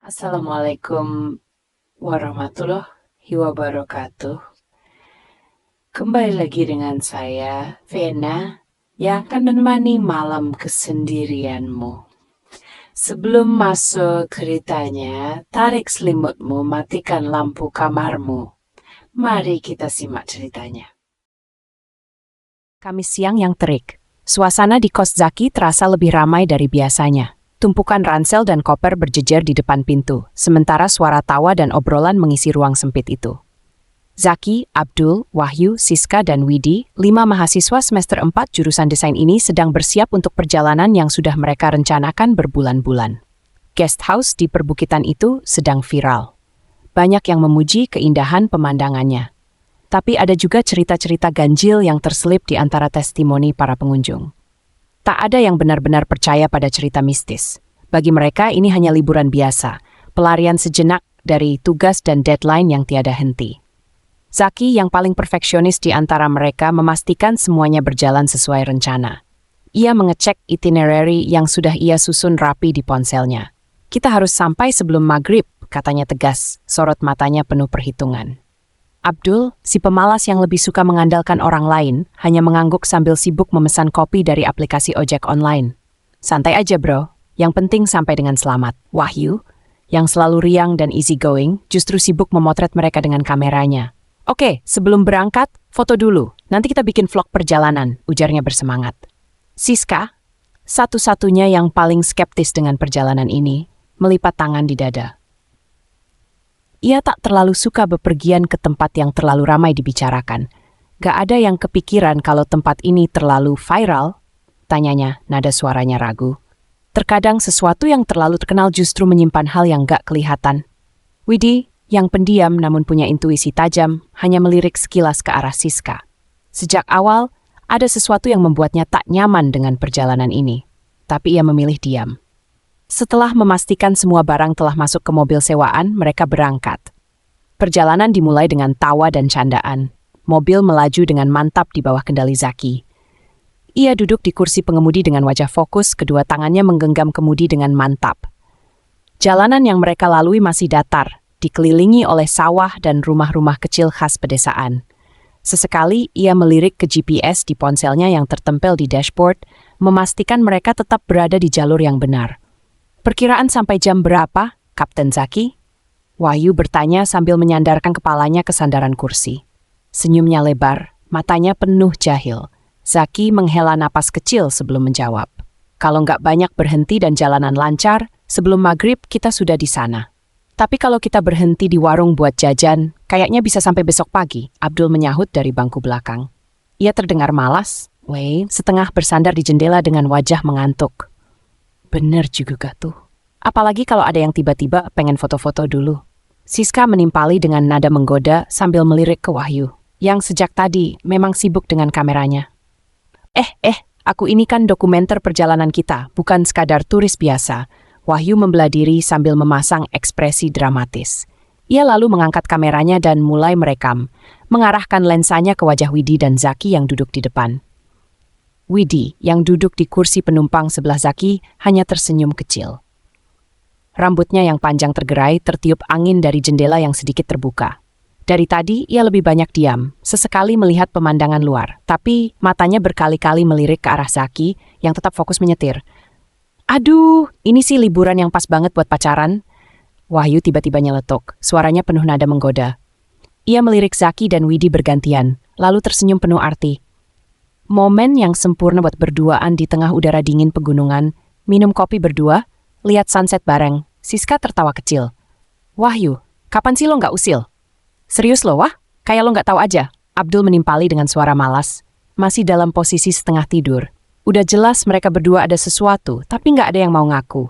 Assalamualaikum warahmatullahi wabarakatuh. Kembali lagi dengan saya, Vena, yang akan menemani malam kesendirianmu. Sebelum masuk ceritanya, tarik selimutmu, matikan lampu kamarmu. Mari kita simak ceritanya. Kamis siang yang terik. Suasana di kos Zaki terasa lebih ramai dari biasanya. Tumpukan ransel dan koper berjejer di depan pintu, sementara suara tawa dan obrolan mengisi ruang sempit itu. Zaki, Abdul, Wahyu, Siska, dan Widi, 5 mahasiswa semester 4 jurusan desain ini sedang bersiap untuk perjalanan yang sudah mereka rencanakan berbulan-bulan. Guest house di perbukitan itu sedang viral. Banyak yang memuji keindahan pemandangannya. Tapi ada juga cerita-cerita ganjil yang terselip di antara testimoni para pengunjung. Tak ada yang benar-benar percaya pada cerita mistis. Bagi mereka ini hanya liburan biasa, pelarian sejenak dari tugas dan deadline yang tiada henti. Zaki yang paling perfeksionis di antara mereka memastikan semuanya berjalan sesuai rencana. Ia mengecek itinerary yang sudah ia susun rapi di ponselnya. Kita harus sampai sebelum maghrib, katanya tegas, sorot matanya penuh perhitungan. Abdul, si pemalas yang lebih suka mengandalkan orang lain, hanya mengangguk sambil sibuk memesan kopi dari aplikasi ojek online. Santai aja bro, yang penting sampai dengan selamat. Wahyu, yang selalu riang dan easy going, justru sibuk memotret mereka dengan kameranya. Oke, sebelum berangkat, foto dulu, nanti kita bikin vlog perjalanan, ujarnya bersemangat. Siska, satu-satunya yang paling skeptis dengan perjalanan ini, melipat tangan di dada. Ia tak terlalu suka bepergian ke tempat yang terlalu ramai dibicarakan. Gak ada yang kepikiran kalau tempat ini terlalu viral? Tanyanya, nada suaranya ragu. Terkadang sesuatu yang terlalu terkenal justru menyimpan hal yang gak kelihatan. Widi, yang pendiam namun punya intuisi tajam, hanya melirik sekilas ke arah Siska. Sejak awal, ada sesuatu yang membuatnya tak nyaman dengan perjalanan ini. Tapi ia memilih diam. Setelah memastikan semua barang telah masuk ke mobil sewaan, mereka berangkat. Perjalanan dimulai dengan tawa dan candaan. Mobil melaju dengan mantap di bawah kendali Zaki. Ia duduk di kursi pengemudi dengan wajah fokus, kedua tangannya menggenggam kemudi dengan mantap. Jalanan yang mereka lalui masih datar, dikelilingi oleh sawah dan rumah-rumah kecil khas pedesaan. Sesekali ia melirik ke GPS di ponselnya yang tertempel di dashboard, memastikan mereka tetap berada di jalur yang benar. Perkiraan sampai jam berapa, Kapten Zaki? Wahyu bertanya sambil menyandarkan kepalanya ke sandaran kursi. Senyumnya lebar, matanya penuh jahil. Zaki menghela napas kecil sebelum menjawab. Kalau nggak banyak berhenti dan jalanan lancar, sebelum maghrib kita sudah di sana. Tapi kalau kita berhenti di warung buat jajan, kayaknya bisa sampai besok pagi, Abdul menyahut dari bangku belakang. Ia terdengar malas, setengah bersandar di jendela dengan wajah mengantuk. Bener juga tuh. Apalagi kalau ada yang tiba-tiba pengen foto-foto dulu. Siska menimpali dengan nada menggoda sambil melirik ke Wahyu, yang sejak tadi memang sibuk dengan kameranya. Aku ini kan dokumenter perjalanan kita, bukan sekadar turis biasa. Wahyu membelah diri sambil memasang ekspresi dramatis. Ia lalu mengangkat kameranya dan mulai merekam, mengarahkan lensanya ke wajah Widi dan Zaki yang duduk di depan. Widi, yang duduk di kursi penumpang sebelah Zaki, hanya tersenyum kecil. Rambutnya yang panjang tergerai tertiup angin dari jendela yang sedikit terbuka. Dari tadi, ia lebih banyak diam, sesekali melihat pemandangan luar, tapi matanya berkali-kali melirik ke arah Zaki yang tetap fokus menyetir. Aduh, ini sih liburan yang pas banget buat pacaran. Wahyu tiba-tiba nyeletuk, suaranya penuh nada menggoda. Ia melirik Zaki dan Widi bergantian, lalu tersenyum penuh arti. Momen yang sempurna buat berduaan di tengah udara dingin pegunungan, minum kopi berdua, lihat sunset bareng. Siska tertawa kecil. Wahyu, kapan sih lo nggak usil? Serius lo, wah? Kayak lo nggak tahu aja. Abdul menimpali dengan suara malas, masih dalam posisi setengah tidur. Udah jelas mereka berdua ada sesuatu, tapi nggak ada yang mau ngaku.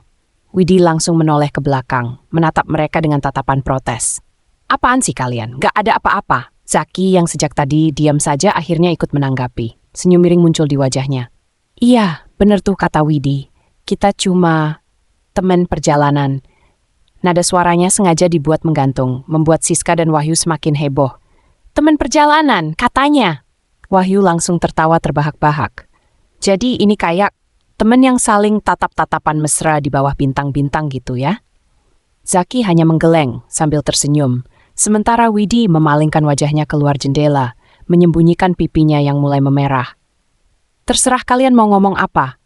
Widi langsung menoleh ke belakang, menatap mereka dengan tatapan protes. Apaan sih kalian? Nggak ada apa-apa. Zaki yang sejak tadi diam saja akhirnya ikut menanggapi. Senyum miring muncul di wajahnya. Iya, bener tuh kata Widi. Kita cuma teman perjalanan. Nada suaranya sengaja dibuat menggantung, membuat Siska dan Wahyu semakin heboh. Teman perjalanan, katanya. Wahyu langsung tertawa terbahak-bahak. Jadi ini kayak teman yang saling tatap-tatapan mesra di bawah bintang-bintang gitu ya? Zaki hanya menggeleng sambil tersenyum, sementara Widi memalingkan wajahnya keluar jendela, menyembunyikan pipinya yang mulai memerah. "Terserah kalian mau ngomong apa,"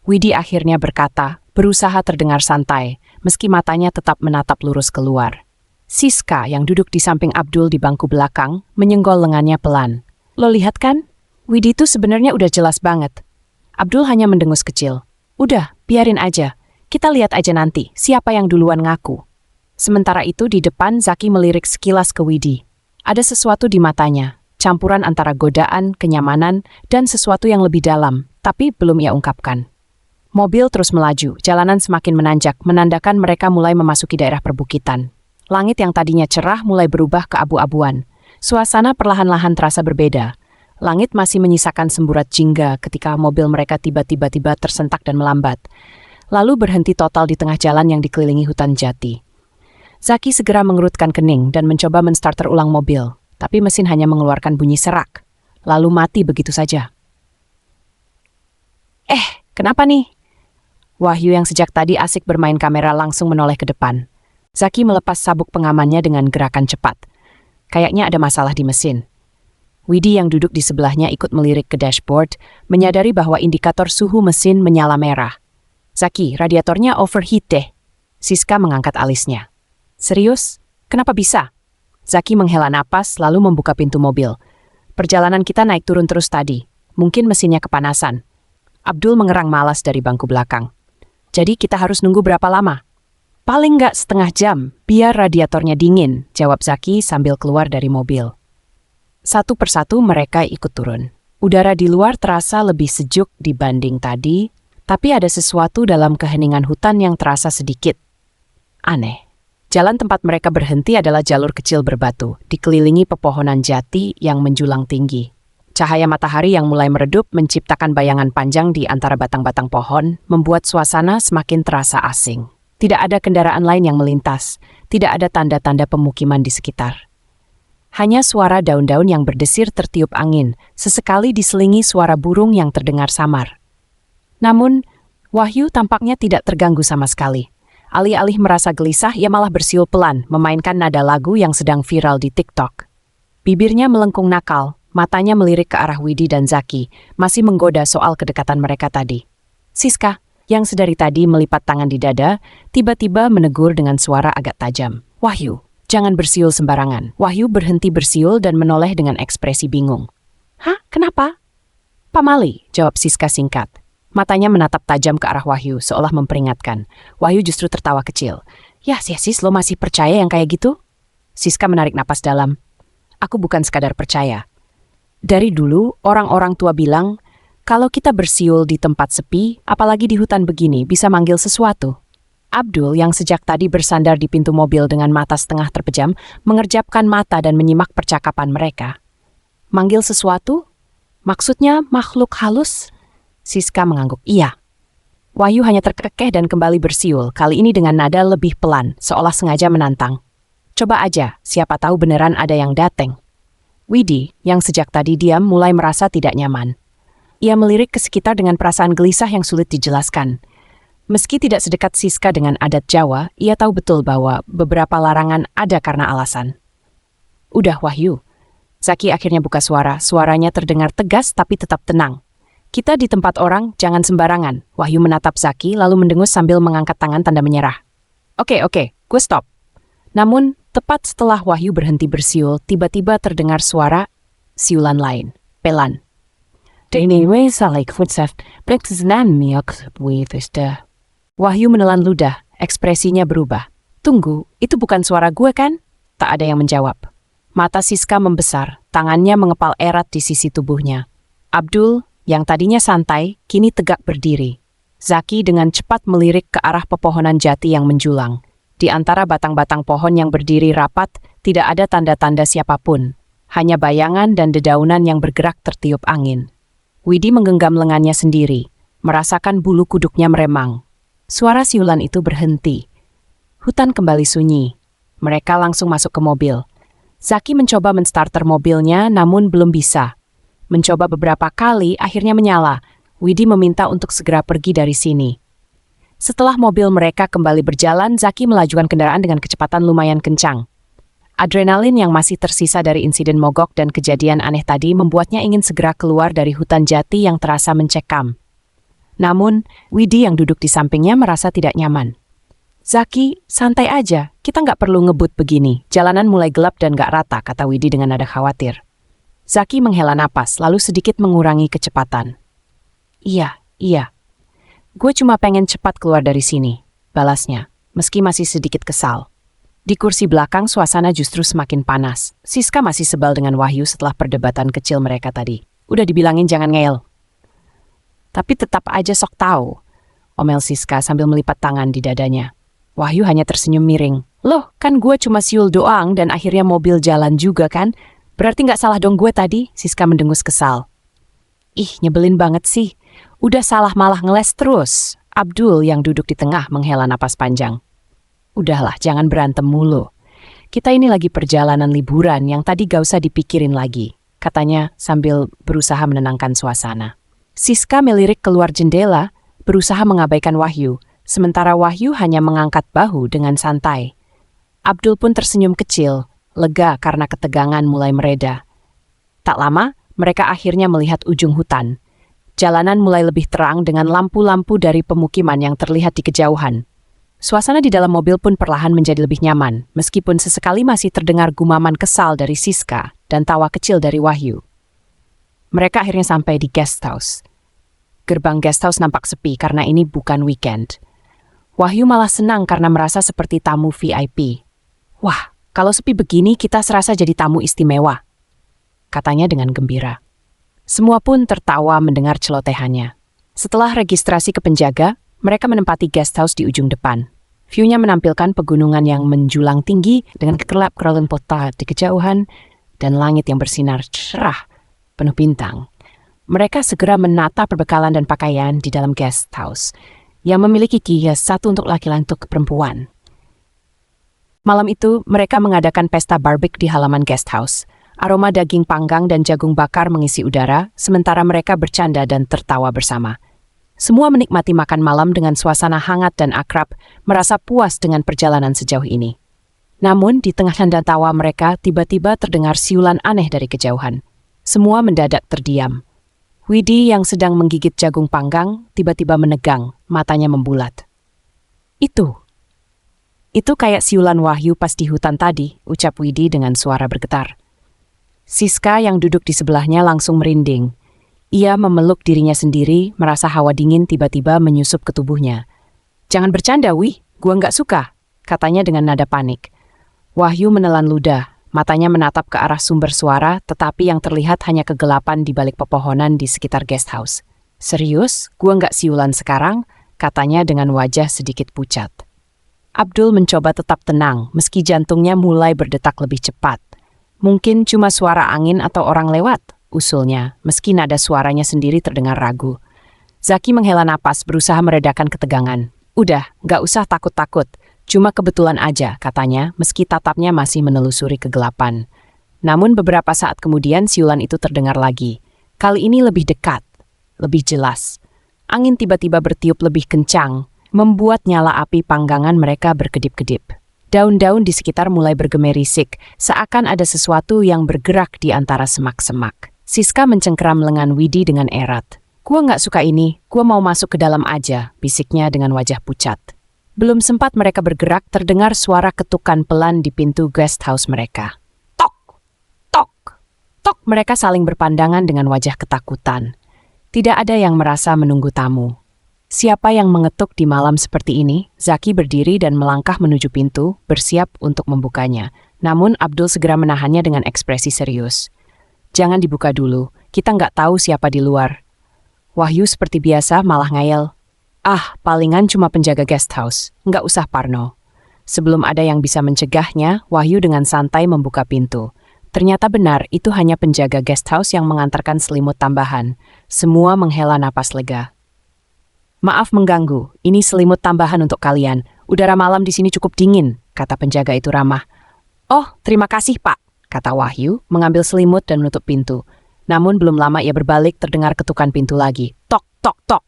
Widi akhirnya berkata, berusaha terdengar santai, meski matanya tetap menatap lurus keluar. Siska yang duduk di samping Abdul di bangku belakang, menyenggol lengannya pelan. "Lo lihat kan? Widi itu sebenarnya udah jelas banget." Abdul hanya mendengus kecil. "Udah, biarin aja. Kita lihat aja nanti siapa yang duluan ngaku." Sementara itu di depan Zaki melirik sekilas ke Widi. Ada sesuatu di matanya, campuran antara godaan, kenyamanan, dan sesuatu yang lebih dalam, tapi belum ia ungkapkan. Mobil terus melaju, jalanan semakin menanjak, menandakan mereka mulai memasuki daerah perbukitan. Langit yang tadinya cerah mulai berubah ke abu-abuan. Suasana perlahan-lahan terasa berbeda. Langit masih menyisakan semburat jingga ketika mobil mereka tiba-tiba tersentak dan melambat. Lalu berhenti total di tengah jalan yang dikelilingi hutan jati. Zaki segera mengerutkan kening dan mencoba menstarter ulang mobil, tapi mesin hanya mengeluarkan bunyi serak, lalu mati begitu saja. Kenapa nih?" Wahyu yang sejak tadi asik bermain kamera langsung menoleh ke depan. Zaki melepas sabuk pengamannya dengan gerakan cepat. Kayaknya ada masalah di mesin. Widi yang duduk di sebelahnya ikut melirik ke dashboard, menyadari bahwa indikator suhu mesin menyala merah. "Zaki, radiatornya overheat deh." Siska mengangkat alisnya. "Serius? Kenapa bisa?" Zaki menghela napas lalu membuka pintu mobil. "Perjalanan kita naik turun terus tadi. Mungkin mesinnya kepanasan." Abdul mengerang malas dari bangku belakang. "Jadi kita harus nunggu berapa lama?" "Paling nggak setengah jam, biar radiatornya dingin," jawab Zaki sambil keluar dari mobil. Satu persatu mereka ikut turun. Udara di luar terasa lebih sejuk dibanding tadi, tapi ada sesuatu dalam keheningan hutan yang terasa sedikit aneh. Jalan tempat mereka berhenti adalah jalur kecil berbatu, dikelilingi pepohonan jati yang menjulang tinggi. Cahaya matahari yang mulai meredup menciptakan bayangan panjang di antara batang-batang pohon, membuat suasana semakin terasa asing. Tidak ada kendaraan lain yang melintas, tidak ada tanda-tanda pemukiman di sekitar. Hanya suara daun-daun yang berdesir tertiup angin, sesekali diselingi suara burung yang terdengar samar. Namun, Wahyu tampaknya tidak terganggu sama sekali. Alih-alih merasa gelisah, ia malah bersiul pelan, memainkan nada lagu yang sedang viral di TikTok. Bibirnya melengkung nakal, matanya melirik ke arah Widi dan Zaki, masih menggoda soal kedekatan mereka tadi. Siska, yang sedari tadi melipat tangan di dada, tiba-tiba menegur dengan suara agak tajam. "Wahyu, jangan bersiul sembarangan." Wahyu berhenti bersiul dan menoleh dengan ekspresi bingung. "Hah? Kenapa?" "Pamali," jawab Siska singkat. Matanya menatap tajam ke arah Wahyu, seolah memperingatkan. Wahyu justru tertawa kecil. "Ya sis, lo masih percaya yang kayak gitu?" Siska menarik napas dalam. "Aku bukan sekadar percaya. Dari dulu, orang-orang tua bilang, kalau kita bersiul di tempat sepi, apalagi di hutan begini, bisa manggil sesuatu." Abdul yang sejak tadi bersandar di pintu mobil dengan mata setengah terpejam, mengerjapkan mata dan menyimak percakapan mereka. "Manggil sesuatu? Maksudnya makhluk halus?" Siska mengangguk, "Iya." Wahyu hanya terkekeh dan kembali bersiul, kali ini dengan nada lebih pelan, seolah sengaja menantang. "Coba aja, siapa tahu beneran ada yang dateng." Widi, yang sejak tadi diam, mulai merasa tidak nyaman. Ia melirik ke sekitar dengan perasaan gelisah yang sulit dijelaskan. Meski tidak sedekat Siska dengan adat Jawa, ia tahu betul bahwa beberapa larangan ada karena alasan. "Udah, Wahyu." Zaki akhirnya buka suara, suaranya terdengar tegas tapi tetap tenang. "Kita di tempat orang, jangan sembarangan." Wahyu menatap Zaki lalu mendengus sambil mengangkat tangan tanda menyerah. Oke, gue stop." Namun, tepat setelah Wahyu berhenti bersiul, tiba-tiba terdengar suara siulan lain, pelan. Wahyu menelan ludah, ekspresinya berubah. "Tunggu, itu bukan suara gue kan?" Tak ada yang menjawab. Mata Siska membesar, tangannya mengepal erat di sisi tubuhnya. Abdul, yang tadinya santai, kini tegak berdiri. Zaki dengan cepat melirik ke arah pepohonan jati yang menjulang. Di antara batang-batang pohon yang berdiri rapat, tidak ada tanda-tanda siapapun. Hanya bayangan dan dedaunan yang bergerak tertiup angin. Widi menggenggam lengannya sendiri, merasakan bulu kuduknya meremang. Suara siulan itu berhenti. Hutan kembali sunyi. Mereka langsung masuk ke mobil. Zaki mencoba menstarter mobilnya, namun belum bisa. Mencoba beberapa kali, akhirnya menyala. Widi meminta untuk segera pergi dari sini. Setelah mobil mereka kembali berjalan, Zaki melajukan kendaraan dengan kecepatan lumayan kencang. Adrenalin yang masih tersisa dari insiden mogok dan kejadian aneh tadi membuatnya ingin segera keluar dari hutan jati yang terasa mencekam. Namun, Widi yang duduk di sampingnya merasa tidak nyaman. "Zaki, santai aja, kita nggak perlu ngebut begini. Jalanan mulai gelap dan nggak rata," kata Widi dengan nada khawatir. Zaki menghela napas, lalu sedikit mengurangi kecepatan. Iya. Gue cuma pengen cepat keluar dari sini, balasnya, meski masih sedikit kesal. Di kursi belakang, suasana justru semakin panas. Siska masih sebal dengan Wahyu setelah perdebatan kecil mereka tadi. "Udah dibilangin jangan ngeyel." "Tapi tetap aja sok tahu," omel Siska sambil melipat tangan di dadanya. Wahyu hanya tersenyum miring. "Loh, kan gue cuma siul doang dan akhirnya mobil jalan juga kan? Berarti nggak salah dong gue tadi?" Siska mendengus kesal. "Ih, nyebelin banget sih. Udah salah malah ngeles terus." Abdul yang duduk di tengah menghela napas panjang. "Udahlah, jangan berantem mulu. Kita ini lagi perjalanan liburan yang tadi gak usah dipikirin lagi," katanya sambil berusaha menenangkan suasana. Siska melirik keluar jendela, berusaha mengabaikan Wahyu, sementara Wahyu hanya mengangkat bahu dengan santai. Abdul pun tersenyum kecil, lega karena ketegangan mulai mereda. Tak lama, mereka akhirnya melihat ujung hutan. Jalanan mulai lebih terang dengan lampu-lampu dari pemukiman yang terlihat di kejauhan. Suasana di dalam mobil pun perlahan menjadi lebih nyaman, meskipun sesekali masih terdengar gumaman kesal dari Siska dan tawa kecil dari Wahyu. Mereka akhirnya sampai di guest house. Gerbang guest house nampak sepi karena ini bukan weekend. Wahyu malah senang karena merasa seperti tamu VIP. "Wah, kalau sepi begini kita serasa jadi tamu istimewa," katanya dengan gembira. Semua pun tertawa mendengar celotehannya. Setelah registrasi ke penjaga, mereka menempati guest house di ujung depan. View-nya menampilkan pegunungan yang menjulang tinggi dengan kekerlap-kerlap kota di kejauhan dan langit yang bersinar cerah, penuh bintang. Mereka segera menata perbekalan dan pakaian di dalam guest house, yang memiliki kios satu untuk laki-laki untuk perempuan. Malam itu, mereka mengadakan pesta barbecue di halaman guest house. Aroma daging panggang dan jagung bakar mengisi udara, sementara mereka bercanda dan tertawa bersama. Semua menikmati makan malam dengan suasana hangat dan akrab, merasa puas dengan perjalanan sejauh ini. Namun, di tengah canda tawa mereka, tiba-tiba terdengar siulan aneh dari kejauhan. Semua mendadak terdiam. Widi yang sedang menggigit jagung panggang, tiba-tiba menegang, matanya membulat. Itu kayak siulan Wahyu pas di hutan tadi, ucap Widi dengan suara bergetar. Siska yang duduk di sebelahnya langsung merinding. Ia memeluk dirinya sendiri, merasa hawa dingin tiba-tiba menyusup ke tubuhnya. "Jangan bercanda, Wi, gua nggak suka," katanya dengan nada panik. Wahyu menelan ludah, matanya menatap ke arah sumber suara, tetapi yang terlihat hanya kegelapan di balik pepohonan di sekitar guest house. "Serius, gua nggak siulan sekarang," katanya dengan wajah sedikit pucat. Abdul mencoba tetap tenang, meski jantungnya mulai berdetak lebih cepat. "Mungkin cuma suara angin atau orang lewat," usulnya, meski nada suaranya sendiri terdengar ragu. Zaki menghela napas berusaha meredakan ketegangan. "Udah, nggak usah takut-takut. Cuma kebetulan aja," katanya, meski tatapnya masih menelusuri kegelapan. Namun beberapa saat kemudian siulan itu terdengar lagi. Kali ini lebih dekat, lebih jelas. Angin tiba-tiba bertiup lebih kencang, membuat nyala api panggangan mereka berkedip-kedip. Daun-daun di sekitar mulai bergemerisik, seakan ada sesuatu yang bergerak di antara semak-semak. Siska mencengkeram lengan Widi dengan erat. "Gua nggak suka ini, gua mau masuk ke dalam aja," bisiknya dengan wajah pucat. Belum sempat mereka bergerak, terdengar suara ketukan pelan di pintu guest house mereka. Tok! Tok! Tok! Mereka saling berpandangan dengan wajah ketakutan. Tidak ada yang merasa menunggu tamu. Siapa yang mengetuk di malam seperti ini? Zaki berdiri dan melangkah menuju pintu, bersiap untuk membukanya. Namun Abdul segera menahannya dengan ekspresi serius. "Jangan dibuka dulu, kita nggak tahu siapa di luar." Wahyu seperti biasa malah ngayal. "Ah, palingan cuma penjaga guest house, nggak usah parno." Sebelum ada yang bisa mencegahnya, Wahyu dengan santai membuka pintu. Ternyata benar, itu hanya penjaga guest house yang mengantarkan selimut tambahan. Semua menghela napas lega. "Maaf mengganggu, ini selimut tambahan untuk kalian. Udara malam di sini cukup dingin," kata penjaga itu ramah. "Oh, terima kasih Pak," kata Wahyu, mengambil selimut dan menutup pintu. Namun belum lama ia berbalik, terdengar ketukan pintu lagi. Tok, tok, tok.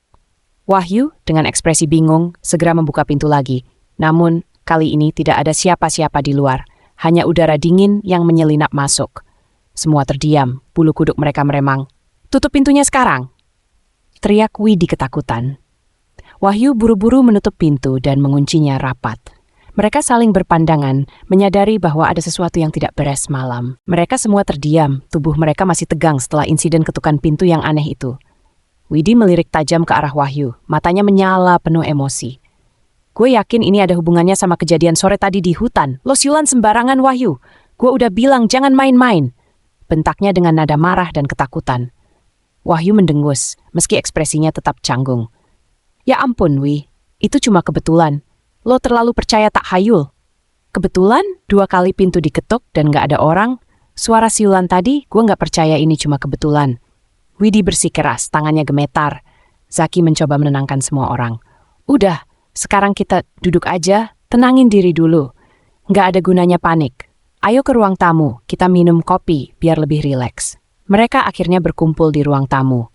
Wahyu, dengan ekspresi bingung, segera membuka pintu lagi. Namun, kali ini tidak ada siapa-siapa di luar. Hanya udara dingin yang menyelinap masuk. Semua terdiam, bulu kuduk mereka meremang. "Tutup pintunya sekarang!" teriak Widi ketakutan. Wahyu buru-buru menutup pintu dan menguncinya rapat. Mereka saling berpandangan, menyadari bahwa ada sesuatu yang tidak beres malam. Mereka semua terdiam, tubuh mereka masih tegang setelah insiden ketukan pintu yang aneh itu. Widi melirik tajam ke arah Wahyu, matanya menyala penuh emosi. "Gue yakin ini ada hubungannya sama kejadian sore tadi di hutan. Lo siulan sembarangan, Wahyu. Gue udah bilang jangan main-main." Bentaknya dengan nada marah dan ketakutan. Wahyu mendengus, meski ekspresinya tetap canggung. "Ya ampun, Wi. Itu cuma kebetulan. Lo terlalu percaya tak hayul." "Kebetulan? 2 kali pintu diketuk dan gak ada orang. Suara siulan tadi, gue gak percaya ini cuma kebetulan." Widi bersikeras, tangannya gemetar. Zaki mencoba menenangkan semua orang. "Udah, sekarang kita duduk aja, tenangin diri dulu. Nggak ada gunanya panik. Ayo ke ruang tamu, kita minum kopi biar lebih rileks." Mereka akhirnya berkumpul di ruang tamu.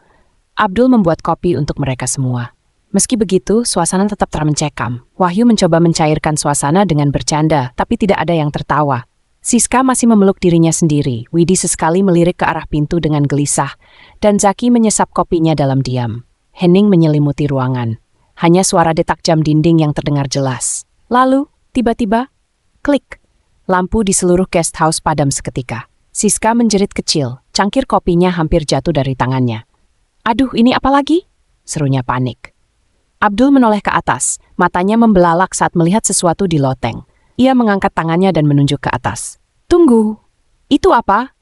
Abdul membuat kopi untuk mereka semua. Meski begitu, suasana tetap mencekam. Wahyu mencoba mencairkan suasana dengan bercanda, tapi tidak ada yang tertawa. Siska masih memeluk dirinya sendiri. Widi sesekali melirik ke arah pintu dengan gelisah, dan Zaki menyesap kopinya dalam diam. Hening menyelimuti ruangan. Hanya suara detak jam dinding yang terdengar jelas. Lalu, tiba-tiba, klik. Lampu di seluruh guest house padam seketika. Siska menjerit kecil, cangkir kopinya hampir jatuh dari tangannya. "Aduh, ini apa lagi?" serunya panik. Abdul menoleh ke atas, matanya membelalak saat melihat sesuatu di loteng. Ia mengangkat tangannya dan menunjuk ke atas. "Tunggu, itu apa?"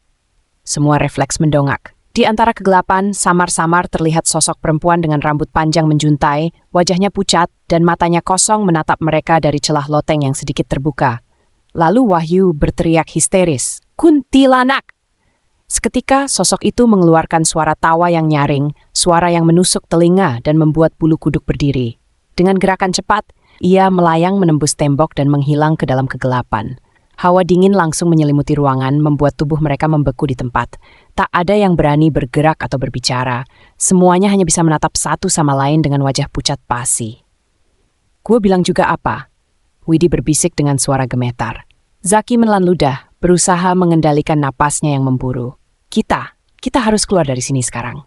Semua refleks mendongak. Di antara kegelapan, samar-samar terlihat sosok perempuan dengan rambut panjang menjuntai, wajahnya pucat, dan matanya kosong menatap mereka dari celah loteng yang sedikit terbuka. Lalu Wahyu berteriak histeris, "Kuntilanak!" Seketika, sosok itu mengeluarkan suara tawa yang nyaring, suara yang menusuk telinga dan membuat bulu kuduk berdiri. Dengan gerakan cepat, ia melayang menembus tembok dan menghilang ke dalam kegelapan. Hawa dingin langsung menyelimuti ruangan, membuat tubuh mereka membeku di tempat. Tak ada yang berani bergerak atau berbicara. Semuanya hanya bisa menatap satu sama lain dengan wajah pucat pasi. "Gue bilang juga apa?" Widi berbisik dengan suara gemetar. Zaki menelan ludah, berusaha mengendalikan napasnya yang memburu. Kita harus keluar dari sini sekarang."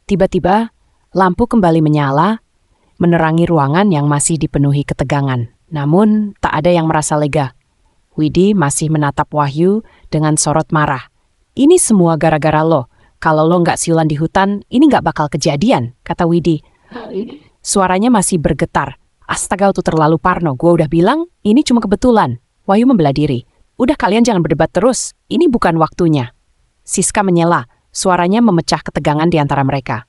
Tiba-tiba, lampu kembali menyala, menerangi ruangan yang masih dipenuhi ketegangan. Namun, tak ada yang merasa lega. Widi masih menatap Wahyu dengan sorot marah. "Ini semua gara-gara lo. Kalau lo nggak siulan di hutan, ini nggak bakal kejadian," kata Widi. Suaranya masih bergetar. "Astaga, itu terlalu parno. Gue udah bilang, ini cuma kebetulan." Wahyu membela diri. "Udah, kalian jangan berdebat terus. Ini bukan waktunya." Siska menyela. Suaranya memecah ketegangan di antara mereka.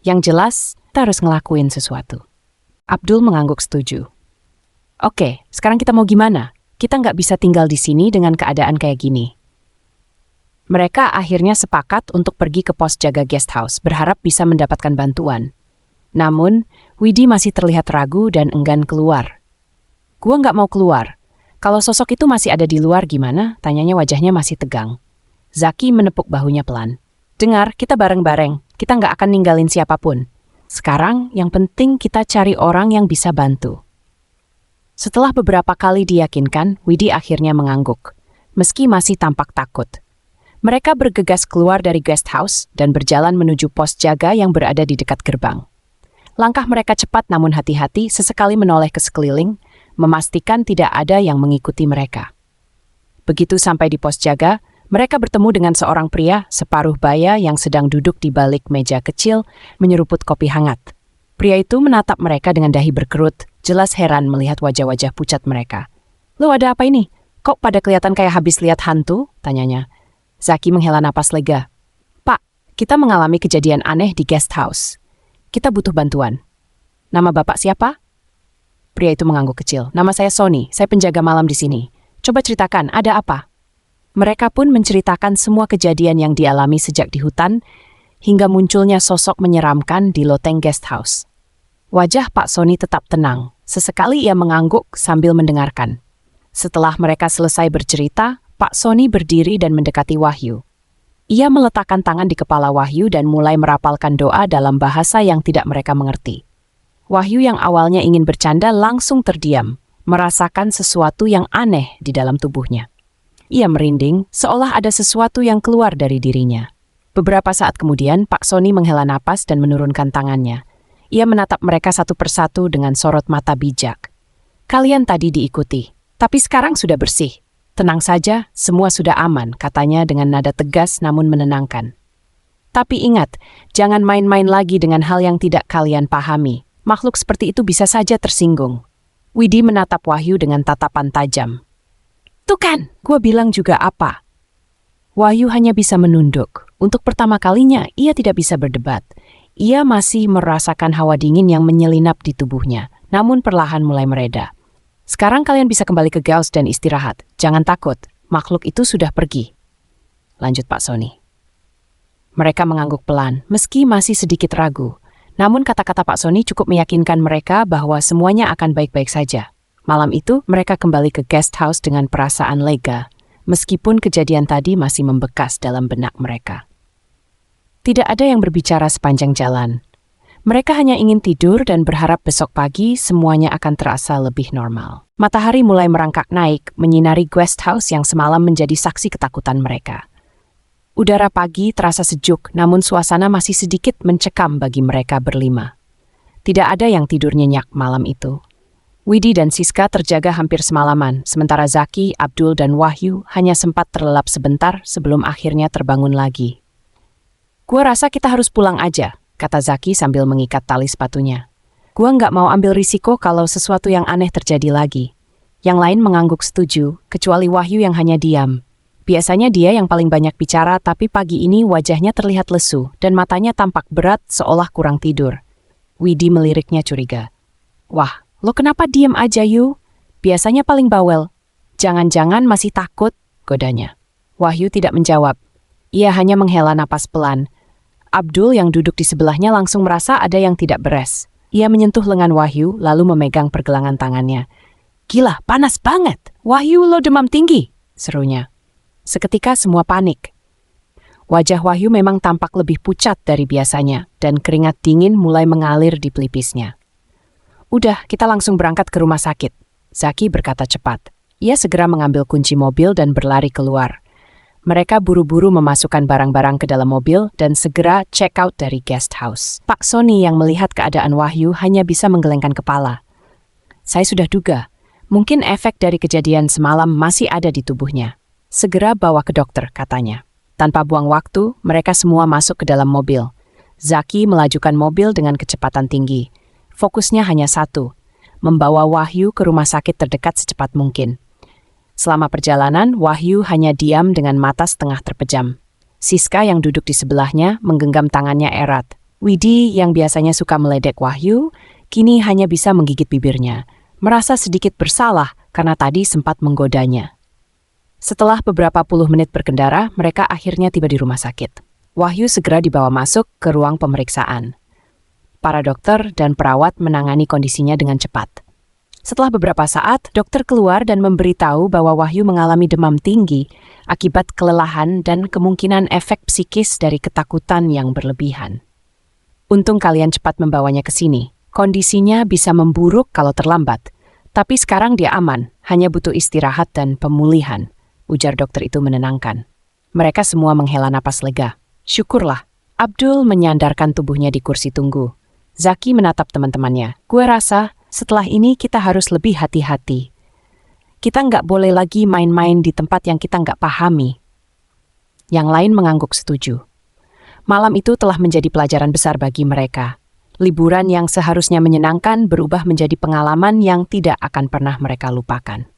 "Yang jelas, kita harus ngelakuin sesuatu." Abdul mengangguk setuju. "Oke, sekarang kita mau gimana? Kita nggak bisa tinggal di sini dengan keadaan kayak gini." Mereka akhirnya sepakat untuk pergi ke pos jaga guest house, berharap bisa mendapatkan bantuan. Namun, Widi masih terlihat ragu dan enggan keluar. "Gua nggak mau keluar. Kalau sosok itu masih ada di luar gimana?" tanyanya, wajahnya masih tegang. Zaki menepuk bahunya pelan. "Dengar, kita bareng-bareng. Kita nggak akan ninggalin siapapun. Sekarang, yang penting kita cari orang yang bisa bantu." Setelah beberapa kali diyakinkan, Widi akhirnya mengangguk, meski masih tampak takut. Mereka bergegas keluar dari guest house dan berjalan menuju pos jaga yang berada di dekat gerbang. Langkah mereka cepat namun hati-hati, sesekali menoleh ke sekeliling, memastikan tidak ada yang mengikuti mereka. Begitu sampai di pos jaga, mereka bertemu dengan seorang pria separuh baya yang sedang duduk di balik meja kecil menyeruput kopi hangat. Pria itu menatap mereka dengan dahi berkerut, jelas heran melihat wajah-wajah pucat mereka. "Lo ada apa ini? Kok pada kelihatan kayak habis lihat hantu?" tanyanya. Zaki menghela napas lega. "Pak, kita mengalami kejadian aneh di guest house. Kita butuh bantuan." "Nama Bapak siapa?" Pria itu mengangguk kecil. "Nama saya Sony, saya penjaga malam di sini. Coba ceritakan, ada apa?" Mereka pun menceritakan semua kejadian yang dialami sejak di hutan, hingga munculnya sosok menyeramkan di loteng guest house. Wajah Pak Sony tetap tenang. Sesekali ia mengangguk sambil mendengarkan. Setelah mereka selesai bercerita, Pak Sony berdiri dan mendekati Wahyu. Ia meletakkan tangan di kepala Wahyu dan mulai merapalkan doa dalam bahasa yang tidak mereka mengerti. Wahyu yang awalnya ingin bercanda langsung terdiam, merasakan sesuatu yang aneh di dalam tubuhnya. Ia merinding, seolah ada sesuatu yang keluar dari dirinya. Beberapa saat kemudian, Pak Sony menghela napas dan menurunkan tangannya. Ia menatap mereka satu persatu dengan sorot mata bijak. Kalian tadi diikuti, tapi sekarang sudah bersih. Tenang saja, semua sudah aman, katanya dengan nada tegas namun menenangkan. Tapi ingat, jangan main-main lagi dengan hal yang tidak kalian pahami. Makhluk seperti itu bisa saja tersinggung. Widi menatap Wahyu dengan tatapan tajam. Tuh kan, gua bilang juga apa? Wahyu hanya bisa menunduk. Untuk pertama kalinya, ia tidak bisa berdebat. Ia masih merasakan hawa dingin yang menyelinap di tubuhnya, namun perlahan mulai mereda. Sekarang kalian bisa kembali ke Gauss dan istirahat. Jangan takut, makhluk itu sudah pergi. Lanjut Pak Sony. Mereka mengangguk pelan, meski masih sedikit ragu. Namun kata-kata Pak Sony cukup meyakinkan mereka bahwa semuanya akan baik-baik saja. Malam itu, mereka kembali ke guest house dengan perasaan lega, meskipun kejadian tadi masih membekas dalam benak mereka. Tidak ada yang berbicara sepanjang jalan. Mereka hanya ingin tidur dan berharap besok pagi semuanya akan terasa lebih normal. Matahari mulai merangkak naik, menyinari guest house yang semalam menjadi saksi ketakutan mereka. Udara pagi terasa sejuk, namun suasana masih sedikit mencekam bagi mereka berlima. Tidak ada yang tidur nyenyak malam itu. Widi dan Siska terjaga hampir semalaman, sementara Zaki, Abdul, dan Wahyu hanya sempat terlelap sebentar sebelum akhirnya terbangun lagi. Gua rasa kita harus pulang aja, kata Zaki sambil mengikat tali sepatunya. Gua nggak mau ambil risiko kalau sesuatu yang aneh terjadi lagi. Yang lain mengangguk setuju, kecuali Wahyu yang hanya diam. Biasanya dia yang paling banyak bicara, tapi pagi ini wajahnya terlihat lesu dan matanya tampak berat seolah kurang tidur. Widi meliriknya curiga. Wah, lo kenapa diam aja, Yu? Biasanya paling bawel. Jangan-jangan masih takut, godanya. Wahyu tidak menjawab. Ia hanya menghela napas pelan. Abdul yang duduk di sebelahnya langsung merasa ada yang tidak beres. Ia menyentuh lengan Wahyu lalu memegang pergelangan tangannya. Gila, panas banget. Wahyu, lo demam tinggi, serunya. Seketika semua panik. Wajah Wahyu memang tampak lebih pucat dari biasanya dan keringat dingin mulai mengalir di pelipisnya. Udah, kita langsung berangkat ke rumah sakit, Zaki berkata cepat. Ia segera mengambil kunci mobil dan berlari keluar. Mereka buru-buru memasukkan barang-barang ke dalam mobil dan segera check out dari guest house. Pak Sony yang melihat keadaan Wahyu hanya bisa menggelengkan kepala. Saya sudah duga, mungkin efek dari kejadian semalam masih ada di tubuhnya. Segera bawa ke dokter, katanya. Tanpa buang waktu, mereka semua masuk ke dalam mobil. Zaki melajukan mobil dengan kecepatan tinggi. Fokusnya hanya satu, membawa Wahyu ke rumah sakit terdekat secepat mungkin. Selama perjalanan, Wahyu hanya diam dengan mata setengah terpejam. Siska yang duduk di sebelahnya menggenggam tangannya erat. Widi yang biasanya suka meledek Wahyu, kini hanya bisa menggigit bibirnya, merasa sedikit bersalah karena tadi sempat menggodanya. Setelah beberapa puluh menit berkendara, mereka akhirnya tiba di rumah sakit. Wahyu segera dibawa masuk ke ruang pemeriksaan. Para dokter dan perawat menangani kondisinya dengan cepat. Setelah beberapa saat, dokter keluar dan memberitahu bahwa Wahyu mengalami demam tinggi akibat kelelahan dan kemungkinan efek psikis dari ketakutan yang berlebihan. Untung kalian cepat membawanya ke sini. Kondisinya bisa memburuk kalau terlambat. Tapi sekarang dia aman, hanya butuh istirahat dan pemulihan, ujar dokter itu menenangkan. Mereka semua menghela napas lega. Syukurlah. Abdul menyandarkan tubuhnya di kursi tunggu. Zaki menatap teman-temannya. Gue rasa setelah ini kita harus lebih hati-hati. Kita nggak boleh lagi main-main di tempat yang kita nggak pahami. Yang lain mengangguk setuju. Malam itu telah menjadi pelajaran besar bagi mereka. Liburan yang seharusnya menyenangkan berubah menjadi pengalaman yang tidak akan pernah mereka lupakan.